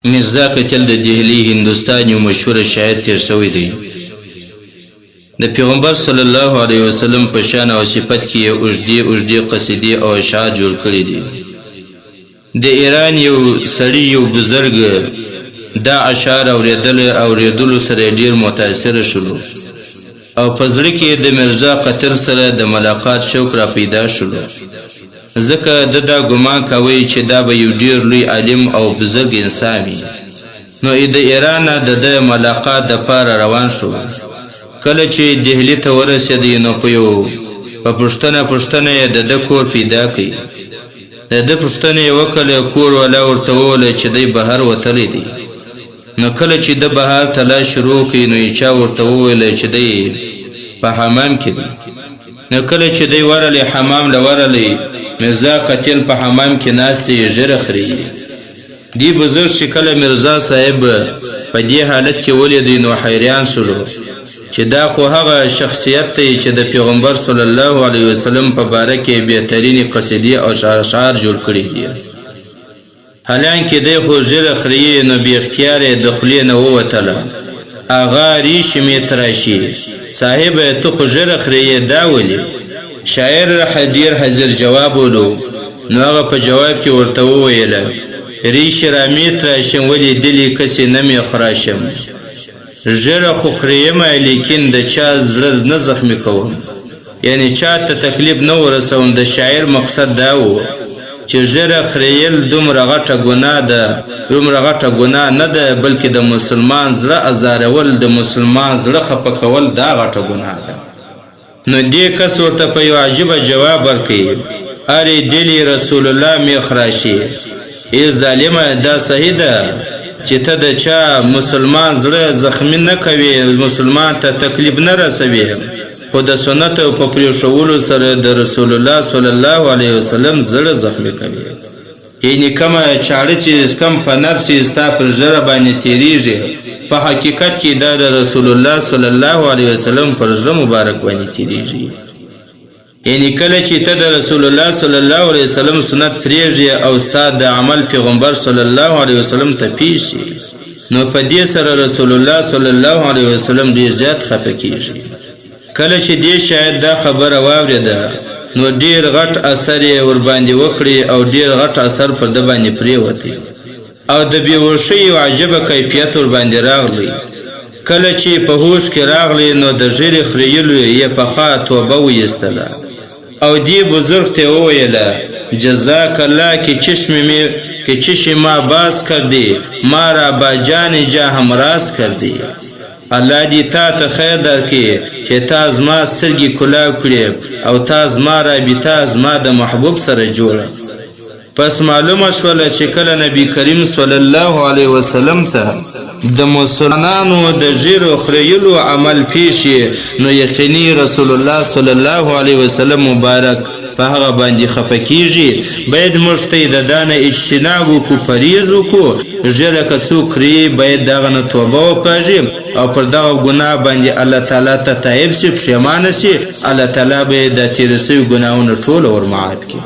مرزا کتل د دهلی هندوستان یو مشهور شاعر تیر شوی دی. د پیغمبر صلی الله علیه وسلم په شان او صفت کې اوږدې قصیدې او اشعار جوړ کړي دي. د ایران یو سړي یو بزرګ دا اشعار اوریدلو سره ډیر متاثر شولو او په زړه کې د مرزا قتل سره د ملاقات شوق را پیدا شولو. ځکه دا ګمان کوي چې دا به یو ډیر لوی عالم او بزرګ انسان وي. نو د ایران د ملاقات د پاره روان شو. کله چې دهلی ته ورسېد نو په پښتنه د کور پیدا کړي. د پښتنه وکړه کور ولا ورته وویل چې دی بهر وتلی دی. نو کله چې د بهر تلاش شروع کړي نو چا ورته وویل چې دی په حمام کې دی. نو کله چې دی ورلی حمام لورلی مرزا قتل په حمام کې ناست ژر خري. دی بزرګ چې کله مرزا صاحب په دې حالت کې ولید نو حیران شول چې دا خو هغه شخصیت دی چې د پیغمبر صلی الله علیه وسلم په باره کې بهترین قصیدې او اشعار جوړ کړي دي. حالانکه دی خو ژر خري نو بی اختیار د خولې نه ووتله. اغا ریشم تراشی صاحب تو خو ژر خري دا ولي. شاعر حدیر حاضر جواب ولو. نو هغه په جواب کې ورته وویل ریش رامی تراشم ولی دلی کسی نمی خراشم. ژر خو خریم لیکن د چا زړه نه زخمی کوم. یعنی چا ته تکلیف نه ورسوم. د شاعر مقصد دا و چې ژر خریل دومره غټه ګناه نه ده بلکې د مسلمان زړه ازارول د مسلمان زړه خفه کول دا غټه ګناه ده. نو دې کس ورته په یو عجیبه جواب ورکړي ارې دلی رسول الله می خراشي. ای ظالمه دا صحیح ده چې ته د چا مسلمان زړه زخمی نه کوي مسلمان ته تکلیف نه رسوي خو د سنت په پرېښولو سره د رسول الله صلی الله علیه وسلم زړه زخمی کوي. یعنی کومه چاړه چې کم په نفس چې ستا پر زړه باندې تېرېږي په حقیقت کې دا د رسول الله صلی الله علیه وسلم پر زړه مبارک باندې تېرېږي. یعنی کله چې ته د رسول الله صلی الله علیه وسلم سنت پرېږدي او ستا د عمل پیغمبر صلی الله علیه وسلم ته پیښ شي نو په دې سره رسول الله صلی الله علیه وسلم ډېر زیات خفه کېږي. کله چې دې شاید دا خبره واورېده نو ډېر غټ اثر یې ورباندې وکړي او ډېر غټ اثر پر ده باندې پرېوتی او د بېهوشۍ یو عجبه کیفیت ورباندې راغلی. کله چې په هوش کې راغلی نو د ژیرې خریلو یې پخه توبه ویستله او دی بزرگ ته وویله جزاک الله که چشم ما باز کردی ما را با جان جا همراز کردی. الله دی تا ته خیر درکړي چې تا زما سترګې کلاو کړې او تا زما رابطه زما د محبوب سره جوړه. پس معلومه شوله چې کله نبی کریم صلی الله علیه وسلم ته د مسلمانانو د ژیرو خریلو عمل پیښي نو یقیني رسول الله صلی الله علیه وسلم مبارک په هغه باندې خفه کېږي. باید موږ ته د دانه اجتناب وکړو پرهیز وکړو. ژیره که څوک خري باید دغه نه توبه وکاږي او پر دغه ګناه باندې الله تعالی ته تایب شي پښیمانه شي. الله تعالی به د تېر شوي ګناهونه ټول ورمعاف کړي.